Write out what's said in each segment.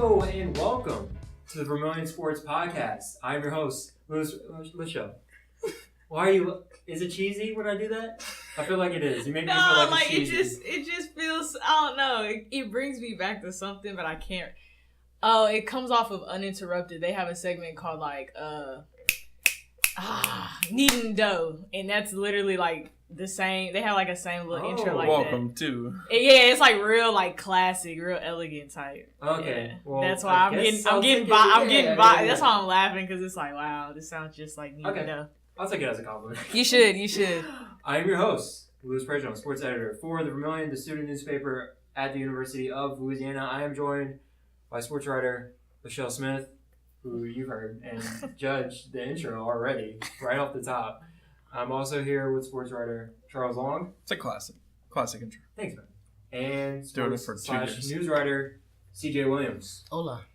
Hello and welcome to the Vermilion Sports Podcast. I'm your host, Louis Michelle. Why are you? Is it cheesy when I do that? I feel like it is. You make me feel like it's cheesy. it just feels. I don't know. It brings me back to something, but I can't. Oh, it comes off of Uninterrupted. They have a segment called kneading dough, and that's literally like the same. They have like a same little intro like welcome that. to. Yeah, it's like real like classic, real elegant type. Okay, yeah. well, that's why I'm getting by. That's why I'm laughing because it's like, wow, this sounds just like kneading dough. I'll take it as a compliment. You should. I am your host, Louis Prejean, sports editor for the Vermilion, the student newspaper at the University of Louisiana. I am joined by sports writer Michelle Smith, who you've heard and judged the intro already, right off the top. I'm also here with sports writer Charles Long. It's a classic intro. Thanks, man. And Doing it for 2 years. news writer CJ Williams. Hola.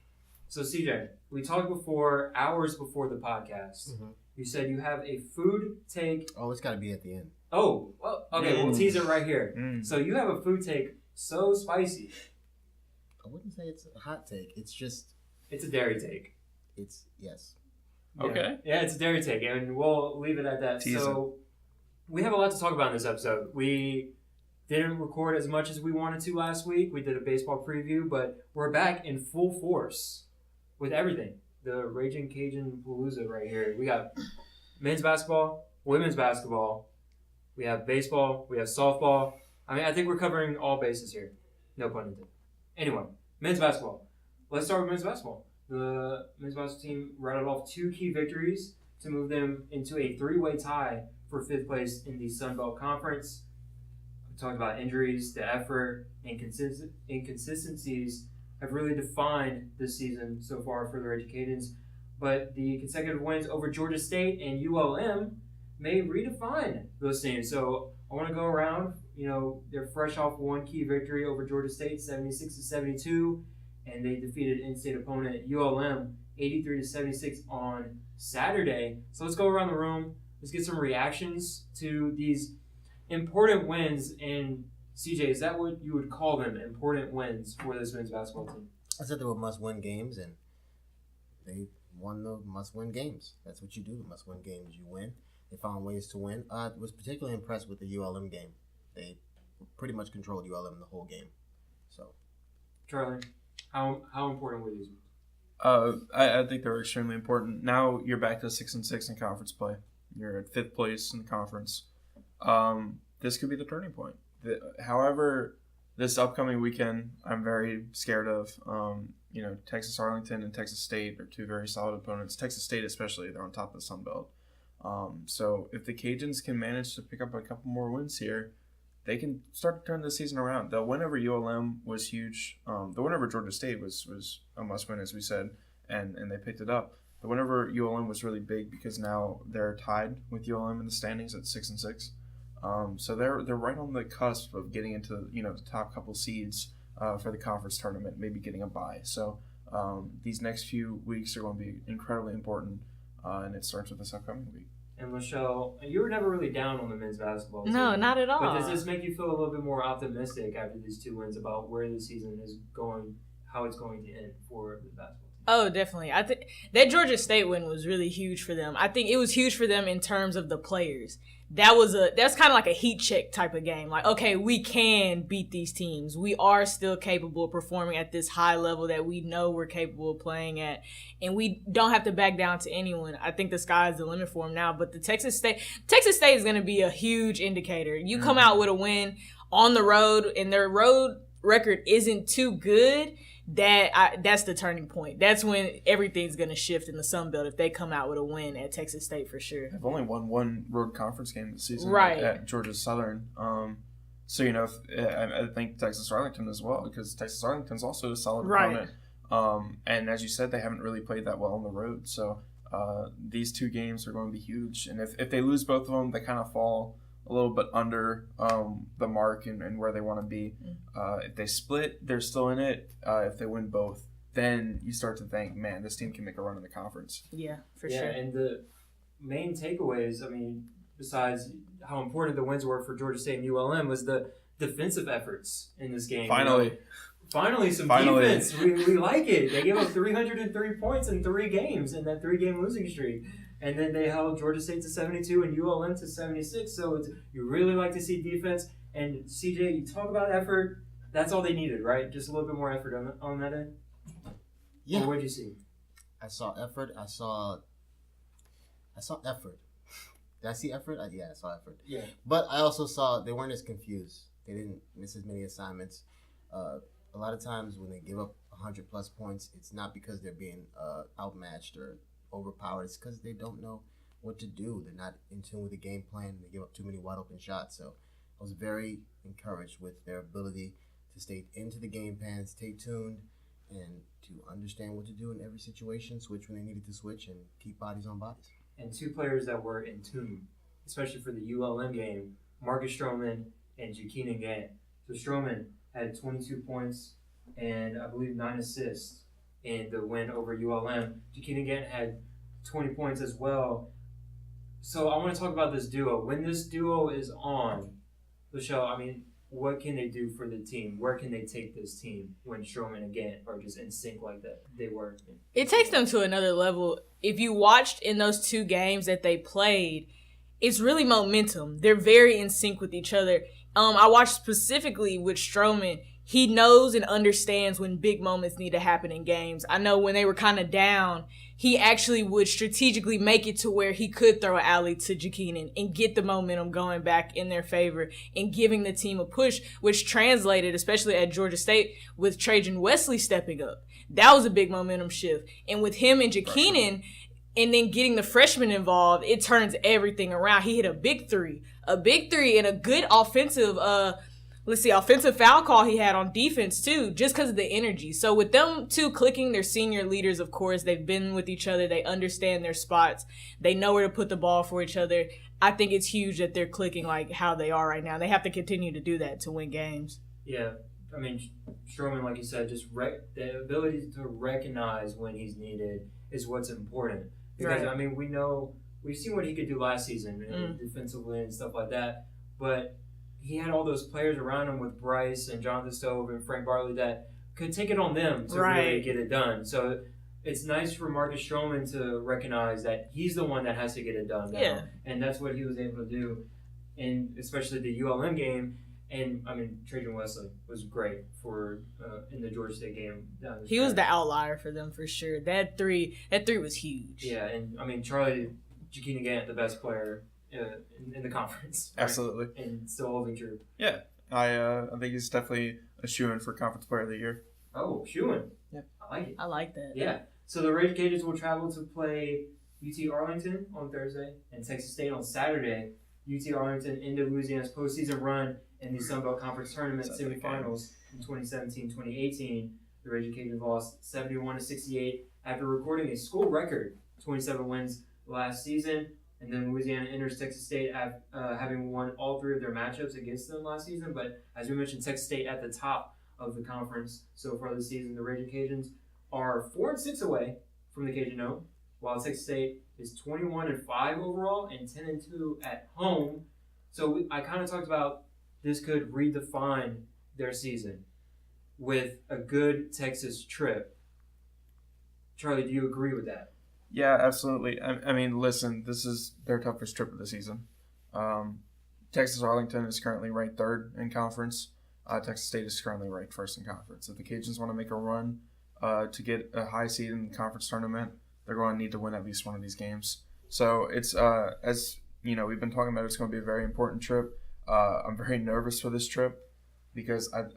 So CJ, we talked before, hours before the podcast. Mm-hmm. You said you have a food take. Oh, it's got to be at the end. Oh, well, okay, we'll tease it right here. So you have a food take so spicy. I wouldn't say it's a hot take. It's just... It's a dairy take. It's, yes. Yeah. Okay. Yeah, it's a dairy take, and we'll leave it at that. So we have a lot to talk about in this episode. We didn't record as much as we wanted to last week. We did a baseball preview, but we're back in full force with everything. The Ragin Cajun Palooza right here. We got men's basketball, women's basketball, we have baseball, we have softball. I mean, I think we're covering all bases here. No pun intended. Anyway, men's basketball. Let's start with men's basketball. The men's basketball team rattled off 2 key victories to move them into a 3-way tie for 5th place in the Sun Belt Conference. We talked about injuries, the effort, and inconsistencies have really defined this season so far for the Ragin Cajuns. But the consecutive wins over Georgia State and ULM may redefine those teams. So I want to go around. You know, they're fresh off one key victory over Georgia State, 76-72, and they defeated in-state opponent ULM 83-76 on Saturday. So let's go around the room. Let's get some reactions to these important wins. And CJ, is that what you would call them, important wins for this men's basketball team? I said they were must-win games, and they won the must-win games. That's what you do. Must-win games, you win. They found ways to win. I was particularly impressed with the ULM game. They pretty much controlled ULM the whole game. So, Charlie, how important were these? I think they're extremely important. Now you're back to 6-6 in conference play. You're at 5th place in the conference. This could be the turning point. However, this upcoming weekend, I'm very scared of. Texas Arlington and Texas State are 2 very solid opponents. Texas State especially, they're on top of the Sun Belt. So if the Cajuns can manage to pick up a couple more wins here, they can start to turn the season around. The win over ULM was huge. The win over Georgia State was a must-win, as we said, and they picked it up. The win over ULM was really big because now they're tied with ULM in the standings at 6-6. So they're right on the cusp of getting into the top couple seeds for the conference tournament, maybe getting a bye. So these next few weeks are going to be incredibly important, and it starts with this upcoming week. And Michelle, you were never really down on the men's basketball team. No, not at all. But does this make you feel a little bit more optimistic after these 2 wins about where the season is going, how it's going to end for the basketball team? Oh, definitely. I think that Georgia State win was really huge for them. I think it was huge for them in terms of the players. That's kind of like a heat check type of game. Like, okay, we can beat these teams. We are still capable of performing at this high level that we know we're capable of playing at, and we don't have to back down to anyone. I think the sky is the limit for them now. But the Texas State is going to be a huge indicator. You come out with a win on the road, and their road record isn't too good. That's the turning point. That's when everything's going to shift in the Sun Belt if they come out with a win at Texas State for sure. They've only won 1 road conference game this season at Georgia Southern. I think Texas Arlington as well, because Texas Arlington's also a solid opponent. And as you said, they haven't really played that well on the road. So these 2 games are going to be huge. And if they lose both of them, they kind of fall a little bit under the mark and where they want to be. If they split, they're still in it. If they win both, then you start to think, man, this team can make a run in the conference. Yeah, for sure. Yeah, and the main takeaways, I mean, besides how important the wins were for Georgia State and ULM, was the defensive efforts in this game. Finally. Finally, defense. We like it. They gave up 303 points in 3 games in that 3-game losing streak. And then they held Georgia State to 72 and ULM to 76. So you really like to see defense. And CJ, you talk about effort. That's all they needed, right? Just a little bit more effort on that end? Yeah. Or what did you see? I saw effort. I saw effort. Did I see effort? Yeah, I saw effort. Yeah. But I also saw they weren't as confused. They didn't miss as many assignments. A lot of times when they give up 100-plus points, it's not because they're being outmatched or overpowered. It's because they don't know what to do. They're not in tune with the game plan. They give up too many wide-open shots. So I was very encouraged with their ability to stay into the game plan, stay tuned, and to understand what to do in every situation, switch when they needed to switch, and keep bodies on bodies. And 2 players that were in tune, especially for the ULM game, Marcus Stroman and Jakeenan Gant. So Stroman had 22 points and I believe 9 assists in the win over ULM. Jakeenan Gant had 20 points as well. So I want to talk about this duo. When this duo is on, Michelle, I mean, what can they do for the team? Where can they take this team when Stroman and Gant are just in sync like that they were? It takes them to another level. If you watched in those 2 games that they played, it's really momentum. They're very in sync with each other. I watched specifically with Stroman. He knows and understands when big moments need to happen in games. I know when they were kind of down, he actually would strategically make it to where he could throw an alley to Jakeenan and get the momentum going back in their favor and giving the team a push, which translated, especially at Georgia State, with Trajan Wesley stepping up. That was a big momentum shift. And with him and Jakeenan, and then getting the freshman involved, it turns everything around. He hit a big three and a good offensive offensive foul call he had on defense too, just because of the energy. So with them 2 clicking, they're senior leaders, of course. They've been with each other. They understand their spots. They know where to put the ball for each other. I think it's huge that they're clicking like how they are right now. They have to continue to do that to win games. Yeah. I mean, Stroman, like you said, just the ability to recognize when he's needed is what's important. Because, Right. I mean, we've seen what he could do last season defensively and stuff like that. But he had all those players around him with Bryce and Jonathan Stove and Frank Bartley that could take it on them to really get it done. So it's nice for Marcus Stroman to recognize that he's the one that has to get it done now. Yeah. And that's what he was able to do, in especially the ULM game. And, I mean, Trajan Wesley was great for in the Georgia State game. He was the outlier for them for sure. That three was huge. Yeah, and, I mean, Charlie Jakeenan Gant, the best player in the conference. Right? Absolutely. And still holding true. Yeah. I think he's definitely a shoo-in for Conference Player of the Year. Oh, shoo-in. Yeah. I like it. I like that. Yeah. So the Ragin Cajuns will travel to play UT Arlington on Thursday and Texas State on Saturday. UT Arlington ended Louisiana's postseason run in the Sun Belt Conference Tournament semifinals in 2017-2018. The Ragin Cajuns lost 71-68 after recording a school record 27 wins last season. And then Louisiana enters Texas State having won all 3 of their matchups against them last season. But as we mentioned, Texas State at the top of the conference so far this season. The Ragin Cajuns are 4-6 away from the Cajun Oak, while Texas State is 21-5 overall and 10-2 at home. So I kind of talked about this could redefine their season with a good Texas trip. Charlie, do you agree with that? Yeah, absolutely. I mean, listen, this is their toughest trip of the season. Texas Arlington is currently ranked 3rd in conference. Texas State is currently ranked 1st in conference. If the Cajuns want to make a run to get a high seed in the conference tournament, they're going to need to win at least one of these games. So it's, as you know, we've been talking about, it's going to be a very important trip. I'm very nervous for this trip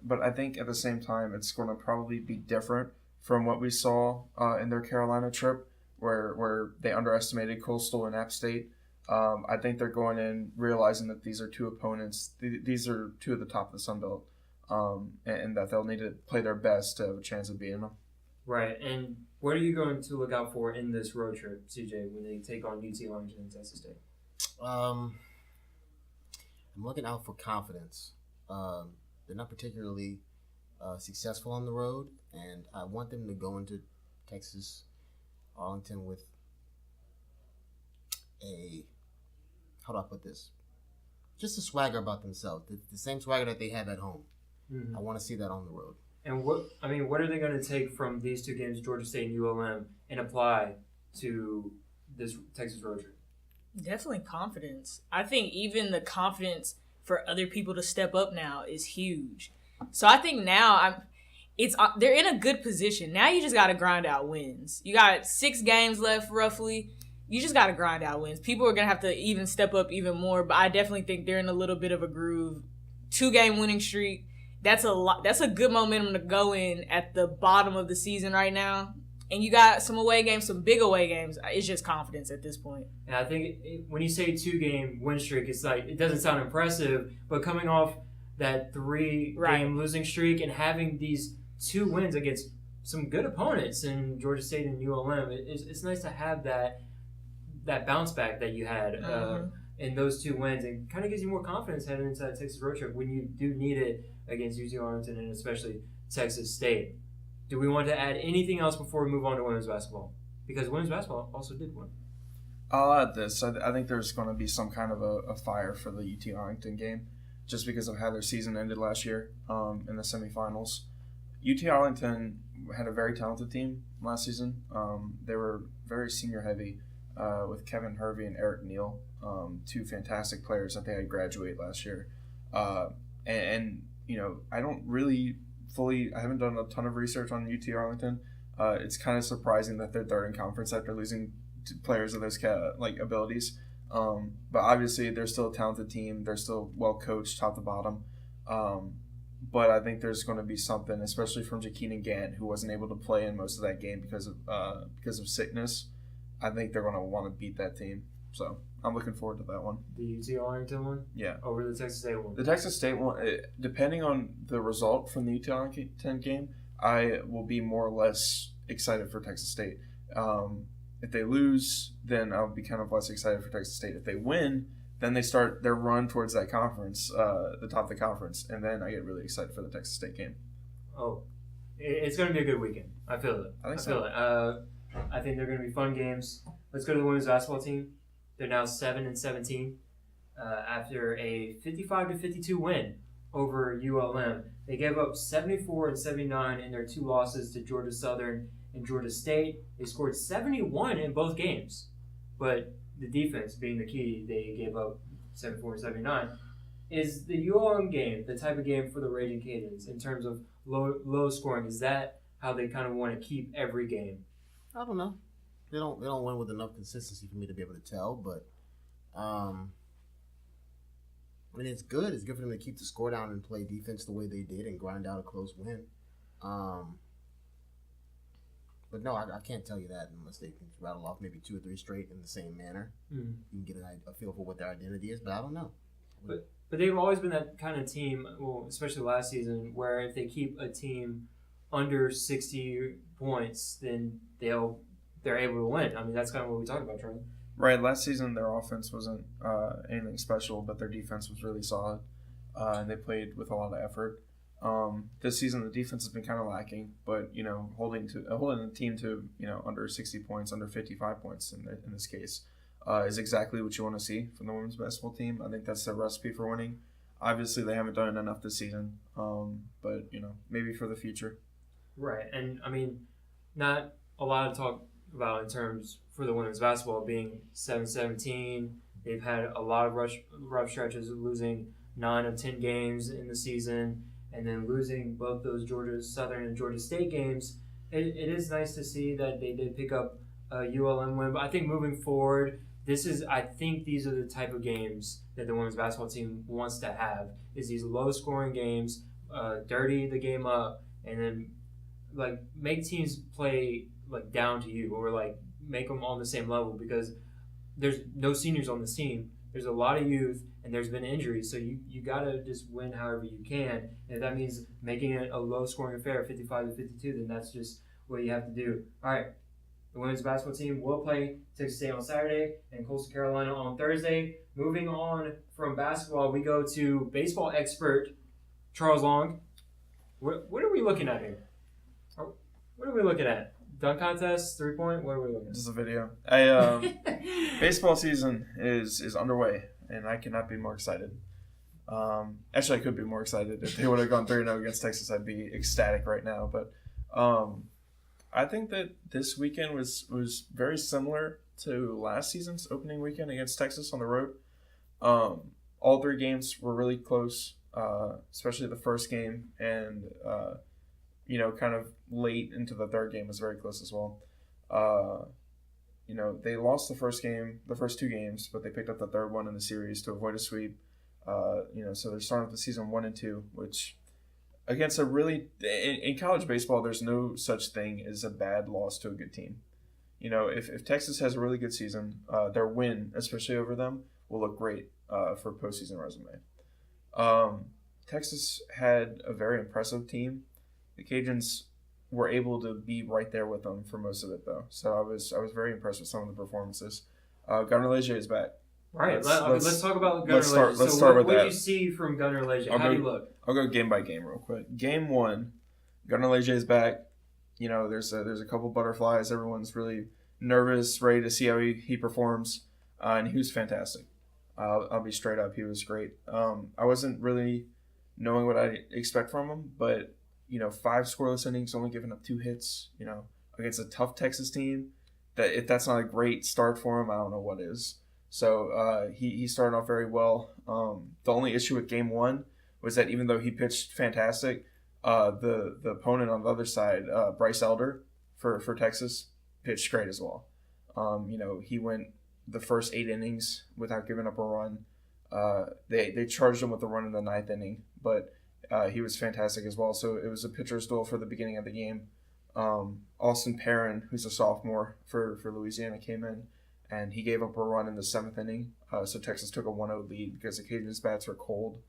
but I think at the same time it's going to probably be different from what we saw in their Carolina trip, where they underestimated Coastal and App State. I think they're going in realizing that these are 2 opponents. These are 2 at the top of the Sun Belt, and that they'll need to play their best to have a chance of beating them. Right. And what are you going to look out for in this road trip, CJ, when they take on UT Arlington and Texas State? I'm looking out for confidence. They're not particularly successful on the road, and I want them to go into Texas Arlington with how do I put this? Just a swagger about themselves. The same swagger that they have at home. Mm-hmm. I want to see that on the road. And what are they going to take from these two games, Georgia State and ULM, and apply to this Texas road trip? Definitely confidence. I think even the confidence for other people to step up now is huge. So I think now they're in a good position. Now you just got to grind out wins. You got 6 games left roughly. You just got to grind out wins. People are going to have to even step up even more, but I definitely think they're in a little bit of a groove. 2-game winning streak. That's a lot. That's a good momentum to go in at the bottom of the season right now. And you got some away games, some big away games. It's just confidence at this point. And I think when you say 2-game win streak, it's like it doesn't sound impressive, but coming off that 3-game losing streak and having these 2 wins against some good opponents in Georgia State and ULM, it's nice to have that bounce back that you had in those 2 wins, and kind of gives you more confidence heading into that Texas road trip when you do need it against UT Arlington and especially Texas State. Do we want to add anything else before we move on to women's basketball? Because women's basketball also did win. I'll add this. I think there's going to be some kind of a fire for the UT Arlington game, just because of how their season ended last year in the semifinals. UT Arlington had a very talented team last season. They were very senior heavy with Kevin Hervey and Eric Neal, 2 fantastic players that they had graduate last year. And you know, I haven't done a ton of research on UT Arlington. It's kind of surprising that they're 3rd in conference after losing players of those abilities. But obviously, they're still a talented team. They're still well coached, top to bottom. But I think there's going to be something, especially from Jakina Gant, who wasn't able to play in most of that game because of sickness. I think they're going to want to beat that team. So I'm looking forward to that one. The UT Arlington one? Yeah. Over the Texas State one? The Texas State one, depending on the result from the UT Arlington game, I will be more or less excited for Texas State. If they lose, then I'll be kind of less excited for Texas State. If they win, then they start their run towards that conference, the top of the conference, and then I get really excited for the Texas State game. Oh, it's going to be a good weekend. I feel it. I feel it. I think they're going to be fun games. Let's go to the women's basketball team. They're now 7-17 after a 55-52 win over ULM. They gave up 74 and 79 in their 2 losses to Georgia Southern and Georgia State. They scored 71 in both games, but the defense being the key, they gave up 74 and 79. Is the ULM game the type of game for the Ragin Cajuns in terms of low scoring? Is that how they kind of want to keep every game? I don't know. They don't win with enough consistency for me to be able to tell, but I mean, it's good. It's good for them to keep the score down and play defense the way they did and grind out a close win. But no, I can't tell you that unless they can rattle off maybe 2 or 3 straight in the same manner. Mm-hmm. You can get a feel for what their identity is, but I don't know. But they've always been that kind of team, well, especially last season, where if they keep a team under 60 points, then they're able to win. I mean, that's kind of what we talked about, Charlie. Right. Last season, their offense wasn't anything special, but their defense was really solid, and they played with a lot of effort. This season, the defense has been kind of lacking, but you know, holding the team to under 60 points, under 55 points in this case, is exactly what you want to see from the women's basketball team. I think that's the recipe for winning. Obviously, they haven't done enough this season, but maybe for the future. Right, and I mean, not a lot of talk about in terms for the women's basketball being 7-17. They've had a lot of rough stretches of losing 9 of 10 games in the season, and then losing both those Georgia Southern and Georgia State games. It is nice to see that they did pick up a ULM win, but I think moving forward, I think these are the type of games that the women's basketball team wants to have, is these low-scoring games, dirty the game up, and then make teams play down to you, or make them on the same level, because there's no seniors on this team. There's a lot of youth, and there's been injuries, so you gotta just win however you can. And if that means making it a low-scoring affair, 55-52, then that's just what you have to do. All right, the women's basketball team will play Texas State on Saturday and Coastal Carolina on Thursday. Moving on from basketball, we go to baseball expert Charles Long. What are we looking at here? What are we looking at? Dunk contest, 3-point? What are we looking at? This is a video. Baseball season is underway, and I cannot be more excited. Actually, I could be more excited if they would have gone 3-0 against Texas. I'd be ecstatic right now. But I think that this weekend was very similar to last season's opening weekend against Texas on the road. All 3 games were really close, especially the first game, and kind of late into the third game was very close as well. They lost the first 2 games, but they picked up the third one in the series to avoid a sweep. So they're starting off the season 1-2, which against a really in college baseball, there's no such thing as a bad loss to a good team. If Texas has a really good season, their win, especially over them, will look great for a postseason resume. Texas had a very impressive team. The Cajuns were able to be right there with them for most of it, though. So I was very impressed with some of the performances. Gunnar Leger is back. Right. Let's talk about Gunnar Leger. Let's start with that. What do you see from Gunnar Leger? How do you look? I'll go game by game real quick. Game 1, Gunnar Leger is back. There's a couple butterflies. Everyone's really nervous, ready to see how he performs, and he was fantastic. I'll be straight up. He was great. I wasn't really knowing what I expect from him, but 5 scoreless innings, only giving up 2 hits. Against a tough Texas team, that if that's not a great start for him, I don't know what is. So he started off very well. The only issue with game 1 was that even though he pitched fantastic, the opponent on the other side, Bryce Elder for Texas, pitched great as well. He went the first 8 innings without giving up a run. They charged him with a run in the 9th inning, but he was fantastic as well. So it was a pitcher's duel for the beginning of the game. Austin Perrin, who's a sophomore for Louisiana, came in, and he gave up a run in the 7th inning. So Texas took a 1-0 lead because the Cajuns' bats were cold.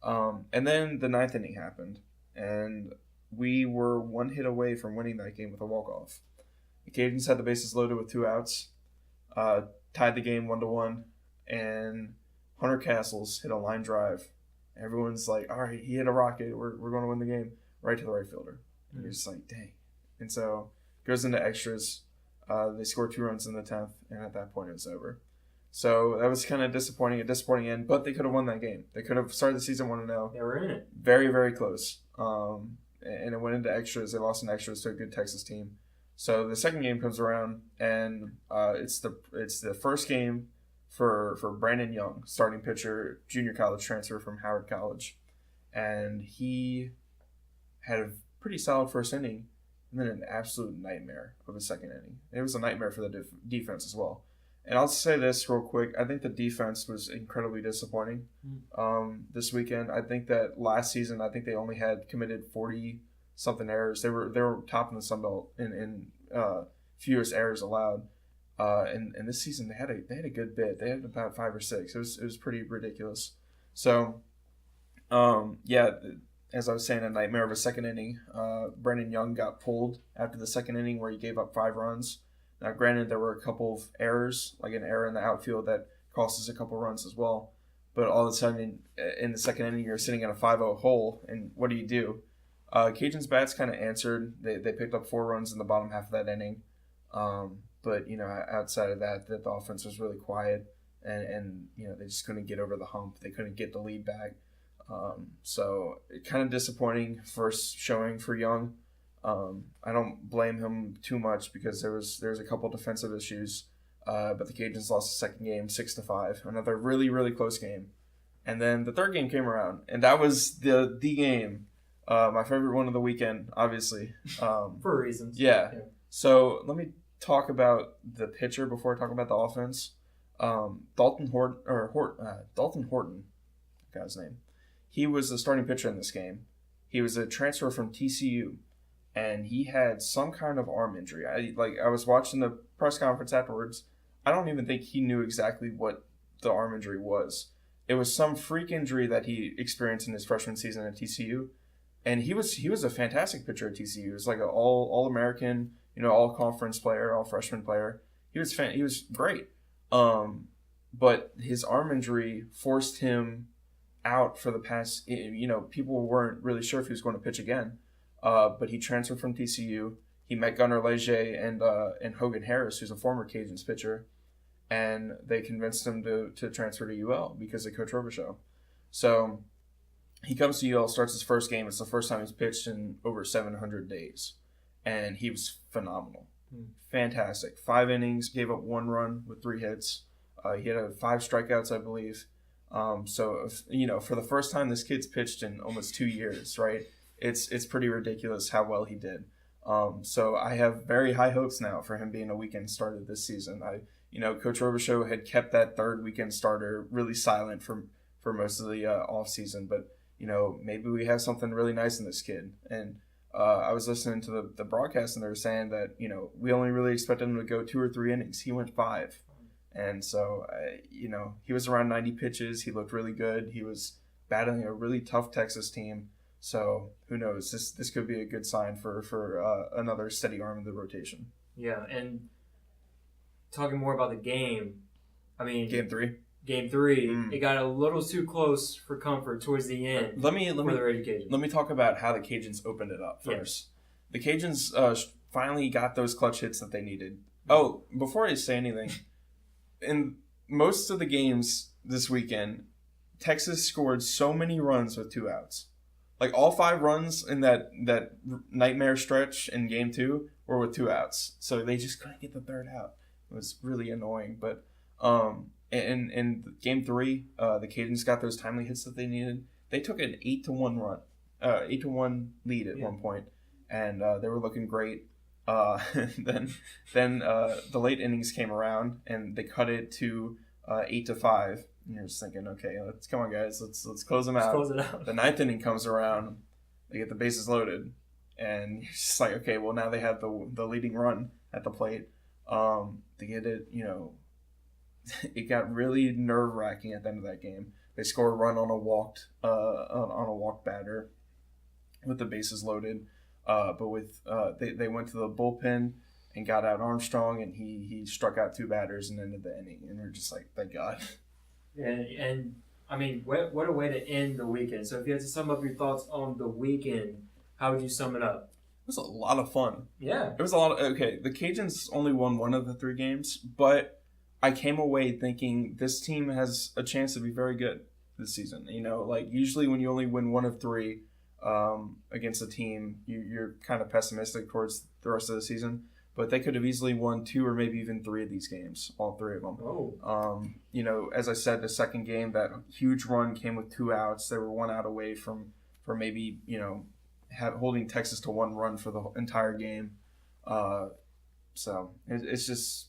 And then the 9th inning happened, and we were 1 hit away from winning that game with a walk-off. The Cajuns had the bases loaded with 2 outs, tied the game 1-1, and Hunter Castles hit a line drive. Everyone's like, all right, he hit a rocket. We're going to win the game, right to the right fielder. And you're just like, dang. And so it goes into extras. They scored 2 runs in the 10th, and at that point it was over. So that was kind of a disappointing end, but they could have won that game. They could have started the season 1-0. They were in it. Very, very close. And it went into extras. They lost in extras to a good Texas team. So the second game comes around, and it's the first game for Brandon Young, starting pitcher, junior college transfer from Howard College. And he had a pretty solid first inning, and then an absolute nightmare of a second inning. It was a nightmare for the defense as well. And I'll say this real quick. I think the defense was incredibly disappointing this weekend. I think that last season, I think they only had committed 40-something errors. They were top in the Sun Belt in fewest errors allowed. And this season they had a good bit. They had about 5 or 6. It was pretty ridiculous. So, as I was saying, a nightmare of a second inning. Brandon Young got pulled after the second inning where he gave up 5 runs. Now, granted, there were a couple of errors, like an error in the outfield that cost us a couple runs as well. But all of a sudden, in the second inning, you're sitting in a 5-0 hole, and what do? Cajuns' bats kind of answered. They picked up 4 runs in the bottom half of that inning. But, outside of that, the offense was really quiet, and they just couldn't get over the hump. They couldn't get the lead back. So kind of disappointing first showing for Young. I don't blame him too much because there was a couple defensive issues, but the Cajuns lost the second game 6-5. Another really, really close game. And then the third game came around, and that was the game. My favorite one of the weekend, obviously. For reasons. Yeah. So let me talk about the pitcher before I talk about the offense. Dalton Horton, got his name. He was the starting pitcher in this game. He was a transfer from TCU, and he had some kind of arm injury. I was watching the press conference afterwards. I don't even think he knew exactly what the arm injury was. It was some freak injury that he experienced in his freshman season at TCU, and he was a fantastic pitcher at TCU. He was like an all-American, all conference player, all freshman player. He was great. But his arm injury forced him out for the past, people weren't really sure if he was going to pitch again. But he transferred from TCU. He met Gunnar Leger and Hogan Harris, who's a former Cajuns pitcher, and they convinced him to transfer to UL because of Coach Robichaux. So he comes to UL, starts his first game. It's the first time he's pitched in over 700 days. And he was phenomenal. Fantastic. 5 innings, gave up 1 run with 3 hits. He had 5 strikeouts, I believe. So, for the first time this kid's pitched in almost 2 years, right? It's pretty ridiculous how well he did. So I have very high hopes now for him being a weekend starter this season. Coach Robichaux had kept that third weekend starter really silent for most of the off season, but maybe we have something really nice in this kid. And I was listening to the broadcast, and they were saying that we only really expected him to go 2 or 3 innings. He went 5, and so he was around 90 pitches. He looked really good. He was battling a really tough Texas team. So who knows? This could be a good sign for another steady arm in the rotation. Yeah, and talking more about the game, I mean, Game 3. It got a little too close for comfort towards the end. Let me the Ragin Cajuns. Let me talk about how the Cajuns opened it up first. Yeah. The Cajuns finally got those clutch hits that they needed. Oh, before I say anything, in most of the games this weekend, Texas scored so many runs with 2 outs. Like all 5 runs in that nightmare stretch in Game 2 were with 2 outs. So they just couldn't get the 3rd out. It was really annoying. But in Game 3, the Cajuns got those timely hits that they needed. They took an 8-1 lead at one point, and they were looking great. Then the late innings came around, and they cut it to 8-5. And you're just thinking, okay, come on, guys, let's close them out. Let's close it out. The 9th inning comes around, they get the bases loaded, and you're just like, okay, well now they have the leading run at the plate. They get it, it got really nerve wracking at the end of that game. They score a run on a walked batter with the bases loaded, but with they went to the bullpen and got out Armstrong, and he struck out 2 batters and ended the inning, and we're just like, thank God. And I mean, what a way to end the weekend. So if you had to sum up your thoughts on the weekend, how would you sum it up? It was a lot of fun. Yeah. It was a lot of, the Cajuns only won 1 of the 3 games, but I came away thinking this team has a chance to be very good this season. Usually when you only win 1 of 3 against a team, you're kind of pessimistic towards the rest of the season. But they could have easily won 2 or maybe even 3 of these games, all 3 of them. Oh. As I said, the second game, that huge run came with 2 outs. They were 1 out away from maybe, holding Texas to 1 run for the entire game. So it's just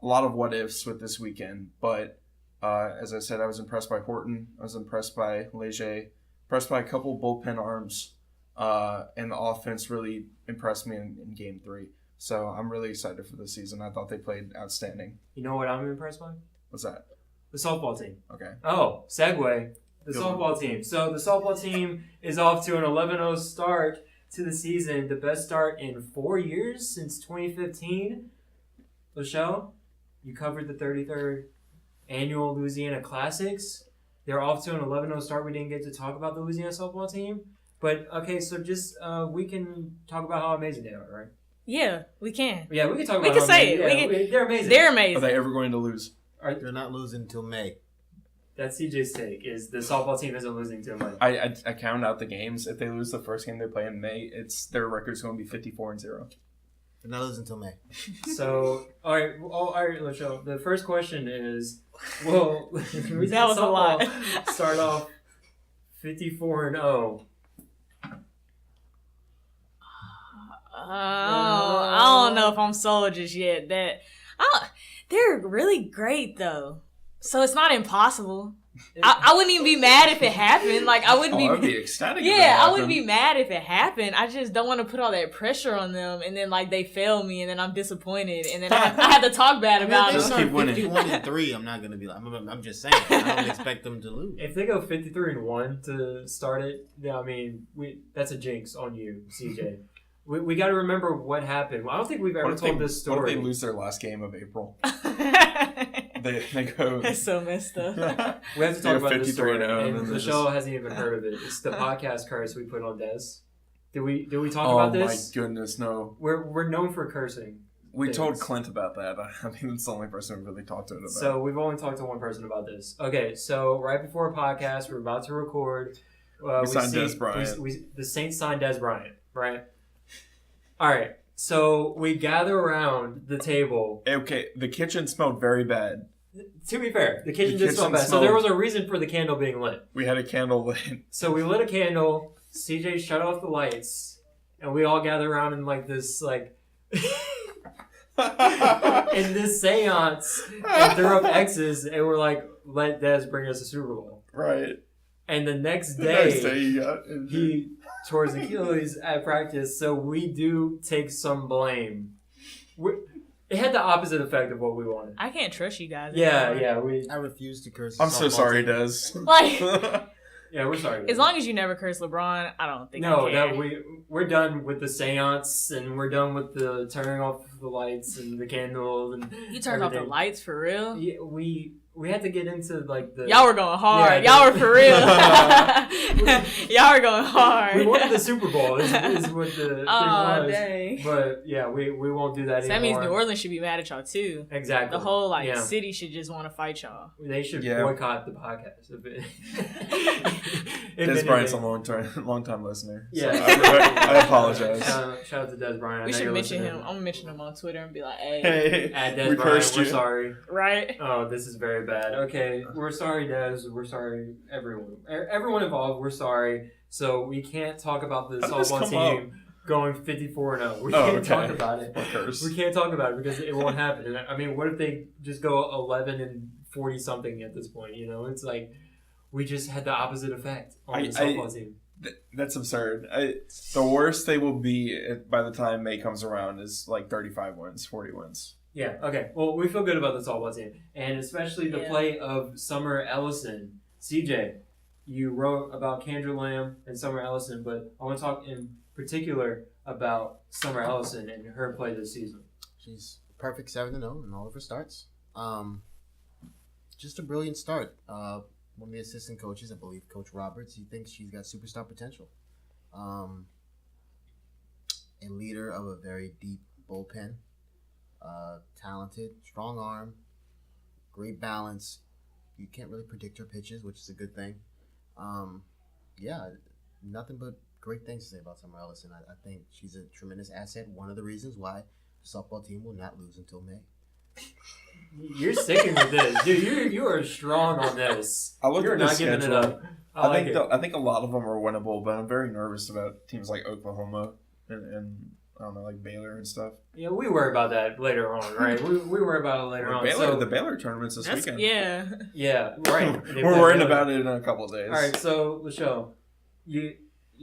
a lot of what ifs with this weekend. But as I said, I was impressed by Horton. I was impressed by Leger. Impressed by a couple bullpen arms. And the offense really impressed me in Game 3. So I'm really excited for this season. I thought they played outstanding. You know what I'm impressed by? What's that? The softball team. Okay. Oh, segue. The softball team. So the softball team is off to an 11-0 start to the season. The best start in 4 years since 2015. Lachelle, you covered the 33rd annual Louisiana Classics. They're off to an 11-0 start. We didn't get to talk about the Louisiana softball team. But, okay, so just we can talk about how amazing they are, right? Yeah, we can. Yeah, we can talk about We can say it. They're amazing. They're amazing. Are they ever going to lose? They're not losing until May. That's CJ's take, is the softball team isn't losing too much. I count out the games. If they lose the first game they play in May, their record's going to be 54-0. They're not losing until May. So, all right, Lachelle. The first question is, well, that was a lot. Start off 54-0. I don't know if I'm sold just yet. They're really great though, so it's not impossible. I wouldn't even be mad if it happened. Like I wouldn't I'd be ecstatic. Yeah, I wouldn't be mad if it happened. I just don't want to put all that pressure on them, and then like they fail me, and then I'm disappointed, and then I have to talk bad about them. them. If they start 51-3, I'm not gonna be like. I'm just saying. I don't expect them to lose. If they go 53-1 to start it, yeah, I mean, that's a jinx on you, CJ. We got to remember what happened. I don't think we've ever told this story. What if they lose their last game of April? they go. That's so messed up. We have to talk about this story, and Michelle hasn't even heard of it. It's the podcast curse we put on Des. Did we talk about this? Oh my goodness, no. We're known for cursing. We things. told Clint about that. I think that's the only person we really talked to it about. So we've only talked to one person about this. Okay, so right before a podcast, we're about to record. We signed Des Bryant. The Saints signed Des Bryant, right? All right, so we gather around the table. Okay, the kitchen smelled very bad. To be fair, the kitchen did smell bad. So there was a reason for the candle being lit. We had a candle lit. So we lit a candle. CJ shut off the lights, and we all gather around in like this like. in this seance and threw up X's and we're like, let Des bring us a Super Bowl. Right. And the next day he tore his Achilles at practice, so we do take some blame. It had the opposite effect of what we wanted. I can't trust you guys. Yeah. I refuse to curse. I'm so sorry, Des. Like, yeah, we're sorry. As long as you never curse LeBron, I don't think I care. We're done with the seance and we're done with the turning off the lights and the candles and you turned off the lights for real? Yeah, we had to get into like the y'all were going hard. Y'all were for real. Y'all were going hard. We wanted the Super Bowl. Is what the thing was. Dang. But yeah, we won't do that anymore. That means New Orleans should be mad at y'all too. Exactly. The whole city should just want to fight y'all. They should boycott the podcast a bit. Des Bryant's a long time listener. Yeah, so I apologize. Shout out to Des Bryant. We should mention him. I'm gonna mention him on Twitter and be like, "Hey, at Des Bryant, we're sorry." Right? Oh, this is very bad. Okay, we're sorry, Des. We're sorry, everyone. Everyone involved. We're sorry. So we can't talk about the softball team going 54-0. We can't talk about it. We can't talk about it because it won't happen. I mean, what if they just go 11-40 something at this point? You know, it's like we just had the opposite effect on the softball team. That's absurd. The worst they will be by the time May comes around is like 35 wins, 40 wins. Yeah, okay. Well, we feel good about the softball team. And especially the play of Summer Ellison. CJ, you wrote about Kendra Lamb and Summer Ellison, but I want to talk in particular about Summer Ellison and her play this season. She's perfect 7-0 in all of her starts. Just a brilliant start. One of the assistant coaches, I believe Coach Roberts, he thinks she's got superstar potential. A leader of a very deep bullpen. Talented, strong arm, great balance. You can't really predict her pitches, which is a good thing. Nothing but great things to say about Summer Ellison. I think she's a tremendous asset. One of the reasons why the softball team will not lose until May. You're sticking with this, dude. You are strong on this. You're not giving it up. I think a lot of them are winnable, but I'm very nervous about teams like Oklahoma and I don't know, like Baylor and stuff. Yeah, we worry about that later on, right? we worry about it later on. The Baylor tournament's this weekend. Yeah, right. We're worrying about it in a couple of days. All right, so Lachelle, you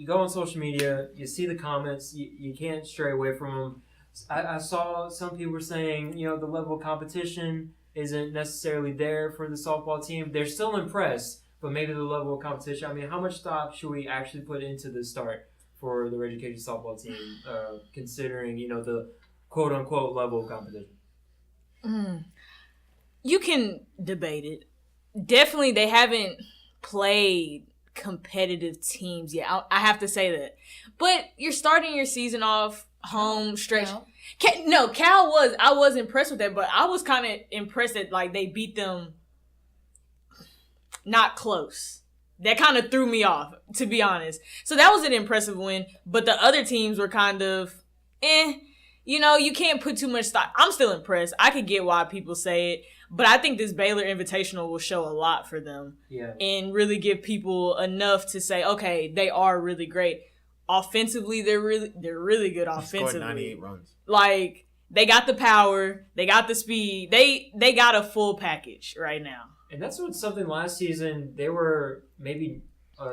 go on social media, you see the comments, you can't stray away from them. I saw some people were saying, the level of competition isn't necessarily there for the softball team. They're still impressed, but maybe the level of competition. I mean, how much stock should we actually put into the start for the Ragin Cajuns softball team, considering, the quote-unquote level of competition? You can debate it. Definitely, they haven't played competitive teams yet. I have to say that. But you're starting your season off home stretch. Cal was. I was impressed with that, but I was kind of impressed that, they beat them not close. That kind of threw me off, to be honest. So that was an impressive win. But the other teams were kind of, you can't put too much stock. I'm still impressed. I could get why people say it. But I think this Baylor Invitational will show a lot for them. Yeah. And really give people enough to say, okay, they are really great. Offensively, they're really good offensively. Scored 98 runs. They got the power. They got the speed. They got a full package right now. And that's something last season, they were maybe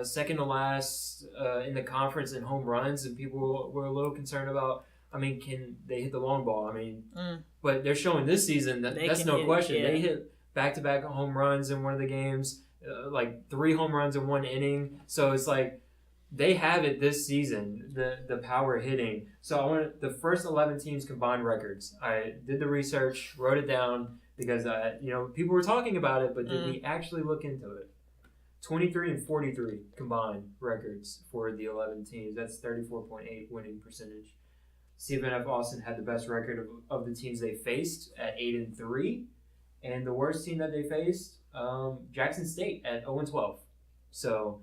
second to last in the conference in home runs, and people were a little concerned about, can they hit the long ball? But they're showing this season that's no question. Yeah. They hit back-to-back home runs in one of the games, 3 home runs in one inning. So it's they have it this season, the power hitting. So I wanted the first 11 teams combined records. I did the research, wrote it down, because people were talking about it, but did we actually look into it? 23 and 43 combined records for the 11 teams. That's 34.8 winning percentage. CFNF Austin had the best record of the teams they faced at 8-3, and the worst team that they faced, Jackson State at 0-12. So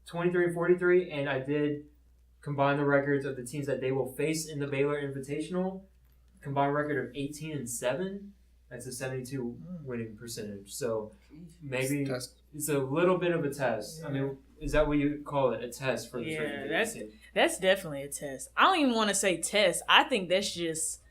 23-43, and I did combine the records of the teams that they will face in the Baylor Invitational. Combined record of 18-7. That's a 72 winning percentage. So maybe it's a little bit of a test. I mean, is that what you call it? A test for the team? That's definitely a test. I don't even want to say test. I think that's just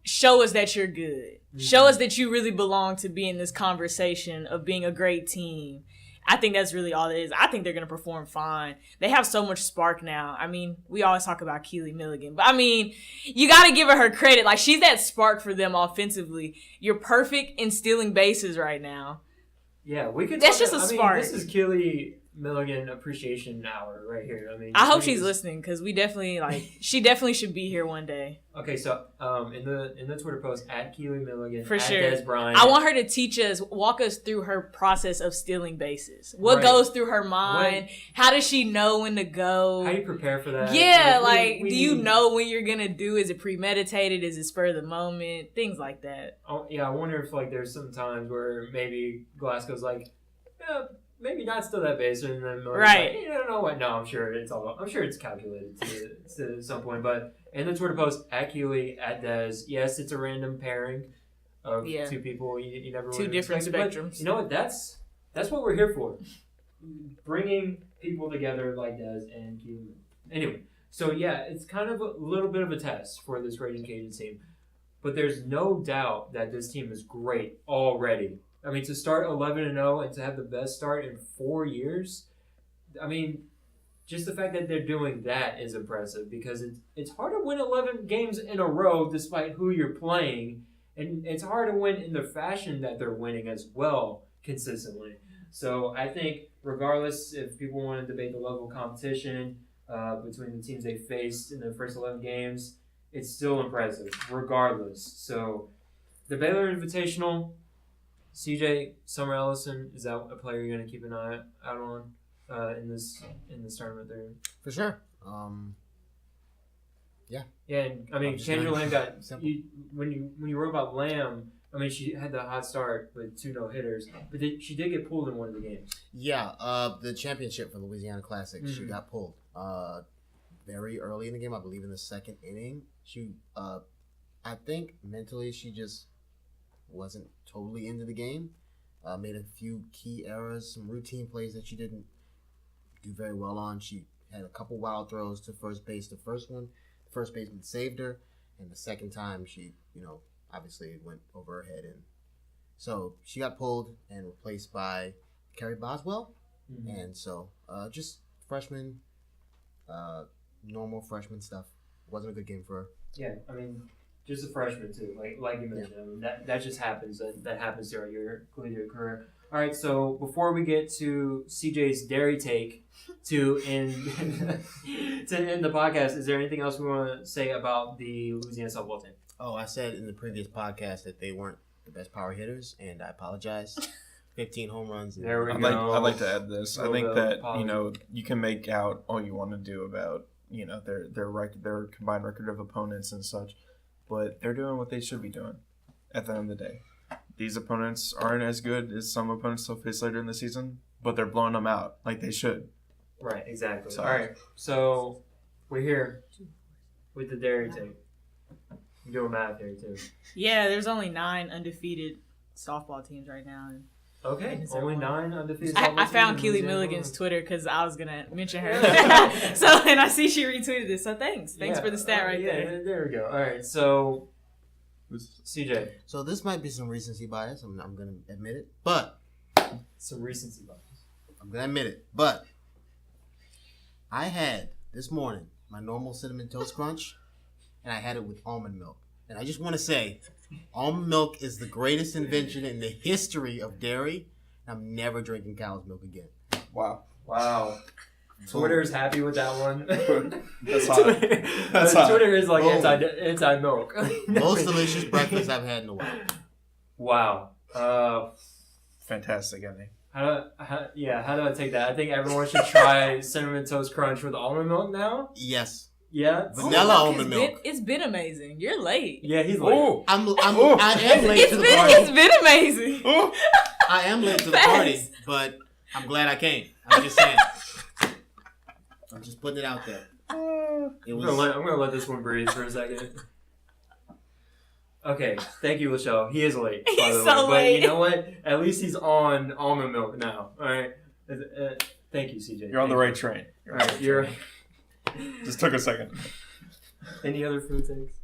show us that you're good. Mm-hmm. Show us that you really belong to be in this conversation of being a great team. I think that's really all it is. I think they're going to perform fine. They have so much spark now. I mean, we always talk about Keely Milligan. But, I mean, you got to give her credit. Like, she's that spark for them offensively. You're perfect in stealing bases right now. Yeah, we could. That's just a spark. This is Keely Milligan appreciation hour right here. I mean, I hope she's listening because we definitely she definitely should be here one day. Okay, so in the Twitter post at Keely Milligan, for at sure. Des Bryant, I want her to walk us through her process of stealing bases. What goes through her mind? How does she know when to go? How do you prepare for that? Yeah, do you know when you're gonna do? Is it premeditated? Is it spur of the moment? Things like that. Oh yeah, I wonder if there's some times where maybe Glasgow's like, yeah, maybe not steal that base, and then right. Like, you don't know what? No, I'm sure it's calculated to some point. But in the Twitter post at Keely at Des, yes, it's a random pairing of two people. You never two different spectrums. But you know what? That's what we're here for. Bringing people together like Des and Keely. Anyway, so yeah, it's kind of a little bit of a test for this Ragin Cajuns team, but there's no doubt that this team is great already. I mean, to start 11-0 and to have the best start in 4 years, I mean, just the fact that they're doing that is impressive because it's hard to win 11 games in a row despite who you're playing, and it's hard to win in the fashion that they're winning as well consistently. So I think regardless if people want to debate the level of competition between the teams they faced in the first 11 games, it's still impressive regardless. So the Baylor Invitational, CJ Summer Ellison, is that a player you're going to keep an eye out on in this tournament there? For sure. Yeah. Yeah, and I mean, Kendra Lamb got when you wrote about Lamb. I mean, she had the hot start with 2 no-hitters, but she did get pulled in one of the games. Yeah, the championship for the Louisiana Classic, she got pulled very early in the game. I believe in the second inning. She, I think mentally she just wasn't totally into the game. Made a few key errors, some routine plays that she didn't do very well on. She had a couple wild throws to first base. The first baseman saved her, and the second time she, obviously went over her head, and so she got pulled and replaced by Carrie Boswell. Mm-hmm. And so just freshman, normal freshman stuff. Wasn't a good game for her. Yeah, I mean, just a freshman too, like you mentioned. Yeah. I mean, that just happens. That happens throughout your career. All right, so before we get to CJ's dairy take to end the podcast, is there anything else we want to say about the Louisiana softball team? Oh, I said in the previous podcast that they weren't the best power hitters, and I apologize. 15 home runs. There we go. I'd like to add this. I think that you can make out all you want to do about their combined record of opponents and such, but they're doing what they should be doing at the end of the day. These opponents aren't as good as some opponents they'll face later in the season, but they're blowing them out like they should. Right, exactly. So, all right, so we're here with the dairy take. I'm doing math here, too. Yeah, there's only 9 undefeated softball teams right now. Okay, only 9 undefeated softball teams. I found Keely Milligan's Twitter because I was going to mention her. And I see she retweeted this, so thanks. Thanks for the stat there. Yeah, there we go. All right, so CJ. So this might be some recency bias. I'm going to admit it, but some recency bias. I'm going to admit it, but I had this morning my normal cinnamon toast crunch, and I had it with almond milk. And I just want to say, almond milk is the greatest invention in the history of dairy. I'm never drinking cow's milk again. Wow. Twitter is happy with that one. That's hot. That's hot. Twitter is like anti-milk. Most delicious breakfast I've had in a while. Wow. Fantastic, Andy. How do I take that? I think everyone should try Cinnamon Toast Crunch with almond milk now. Yes. Yeah. Vanilla almond milk. It's been amazing. You're late. Yeah, he's late. Oh, I am late to the party. It's been amazing. oh. I am late to the party, but I'm glad I came. I'm just saying. I'm just putting it out there. It I'm was. gonna let this one breathe for a second. Okay, thank you, Lachelle. He is late. By He's the so way. late. But you know what? At least he's on almond milk now. All right. Thank you, CJ. You're on the right train. All right. You're. Just took a second. Any other food takes?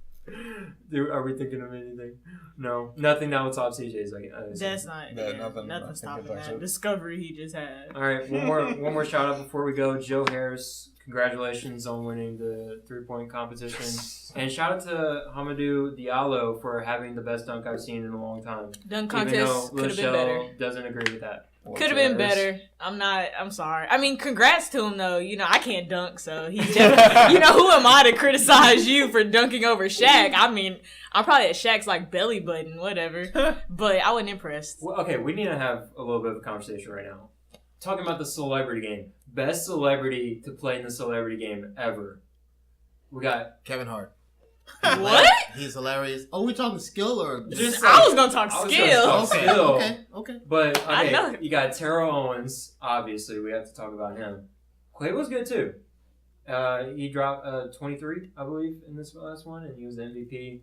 Are we thinking of anything? No, nothing that would top CJ's. That's not. Yeah, Yeah, nothing stopping like that that. discovery he just had. All right, one more shout out before we go. Joe Harris, congratulations on winning the 3-point competition, and shout out to Hamidou Diallo for having the best dunk I've seen in a long time. Dunk Even though contest could have been better. Lachelle doesn't agree with that. Could have been better. I'm sorry. I mean, congrats to him though. You know, I can't dunk, so he's definitely, who am I to criticize you for dunking over Shaq? I mean, I'm probably at Shaq's like belly button, whatever. But I wasn't impressed. Well, okay, we need to have a little bit of a conversation right now. Talking about the celebrity game. Best celebrity to play in the celebrity game ever. We got Kevin Hart. What? He's hilarious. Oh, we talking skill or just I was gonna talk I was skill. gonna talk skill. Okay. But I know. okay, you got Terrell Owens. Obviously, we have to talk about him. Clay was good too. He dropped 23, I believe, in this last one, and he was the MVP.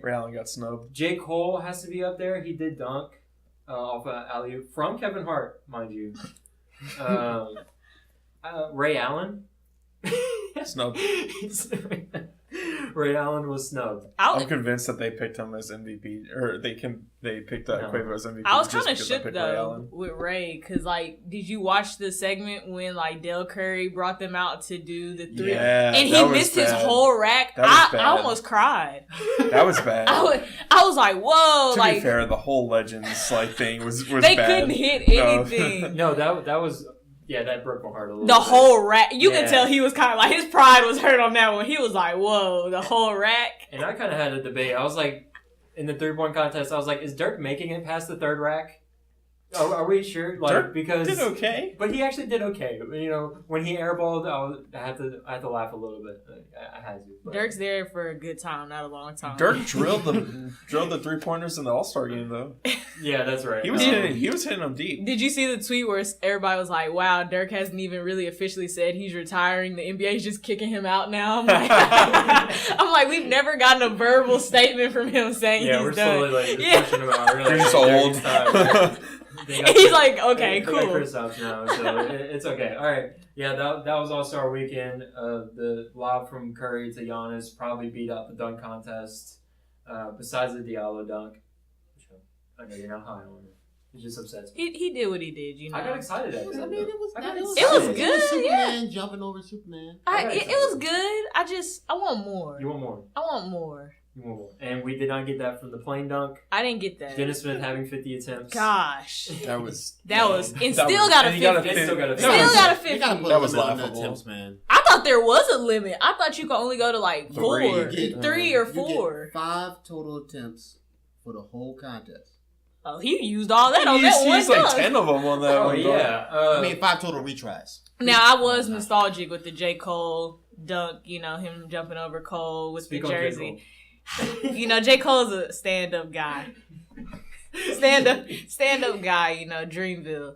Ray Allen got snubbed. J. Cole has to be up there. He did dunk off an alley-oop from Kevin Hart, mind you. Ray Allen. Snubbed. Ray Allen was snubbed. I'm convinced that they picked him as MVP, or they picked Quavo as MVP. I was just kind of because I shook picked Ray though Allen. with Ray, because did you watch the segment when Del Curry brought them out to do the 3? Yeah, and that he was missed his bad. whole rack. That was I bad. almost cried. That was bad. I was like, whoa! To like be fair, the whole Legends thing was they bad. couldn't hit No. anything. No, that was that broke my heart a little. The bit. whole rack. You Yeah. can tell he was kind of like his pride was hurt on that one. He was like, whoa, the whole rack. And I kind of had a debate. I was like, in the 3-point contest, I was like, is Dirk making it past the third rack? Are we sure? Like, Dirk because did okay. But he actually did okay. When he airballed, I had to laugh a little bit. I had to. But. Dirk's there for a good time, not a long time. Dirk drilled the 3-pointers in the All-Star game though. Yeah, that's right. He was hitting them deep. Did you see the tweet where everybody was like, wow, Dirk hasn't even really officially said he's retiring. The NBA's just kicking him out now. I'm like, we've never gotten a verbal statement from him saying he's we're done. slowly pushing him out. Really, They're just old. He's like, okay, they cool. got Chris out now, so it's okay. All right. Yeah, that was All-Star Weekend. The lob from Curry to Giannis probably beat out the dunk contest. Besides the Diallo dunk. I know you're not high on it. It just upsets me. He did what he did, I got excited at It that. was good, Superman jumping over Superman. It was good. I want more. You want more? I want more. You want more? And we did not get that from the plain dunk. I didn't get that. Dennis Smith having 50 attempts. Gosh. That was And still got a 50. Still got a 50. Still got a 50. You gotta put That was a limit on the laughable. attempts, man. I thought there was a limit. I thought you could only go to like 4. Three. Or You 4. get 5 total attempts for the whole contest. Oh, he used all that on He that one used like dunk. 10 of them on that Oh, one. yeah. I mean, 5 total retries. Now, I was nostalgic with the J. Cole dunk, him jumping over Cole with Speak the on J. jersey. Cole. J. Cole's a stand-up guy. Stand-up guy, Dreamville.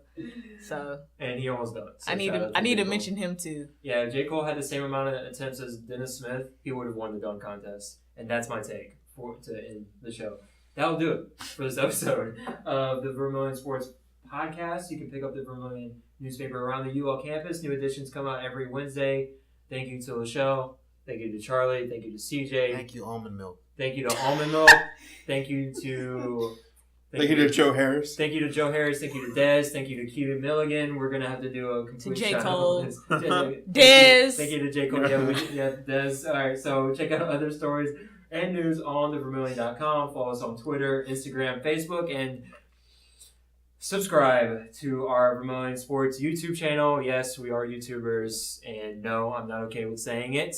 So And he almost done. So I need shout out to J. Cole. mention him too. Yeah, J. Cole had the same amount of attempts as Dennis Smith. He would have won the dunk contest. And that's my take to end the show. That'll do it for this episode of the Vermilion Sports Podcast. You can pick up the Vermilion newspaper around the UL campus. New editions come out every Wednesday. Thank you to Lachelle. Thank you to Charlie. Thank you to CJ. Thank you, almond milk. Thank you to Almond Milk. Thank you to... Thank you to Joe Harris. Thank you to Joe Harris. Thank you to Dez. Thank you to Q Milligan. We're gonna have to do a complete J. shout Cole. out. Dez. Thank you to J. Cole. Yeah, Dez. All right, so check out other stories and news on thevermilion.com. Follow us on Twitter, Instagram, Facebook, and subscribe to our Vermilion Sports YouTube channel. Yes, we are YouTubers, and no, I'm not okay with saying it.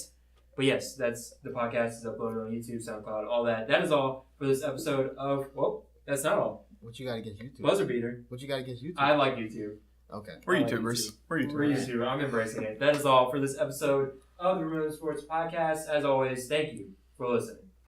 But yes, that's the podcast is uploaded on YouTube, SoundCloud, all that. That is all for this episode of, well, that's not all. What you got against YouTube? Buzzer beater. What you got against YouTube? I like YouTube. Okay. We're I like YouTubers. We're YouTube. I'm embracing it. That is all for this episode of the Vermilion Sports Podcast. As always, thank you for listening.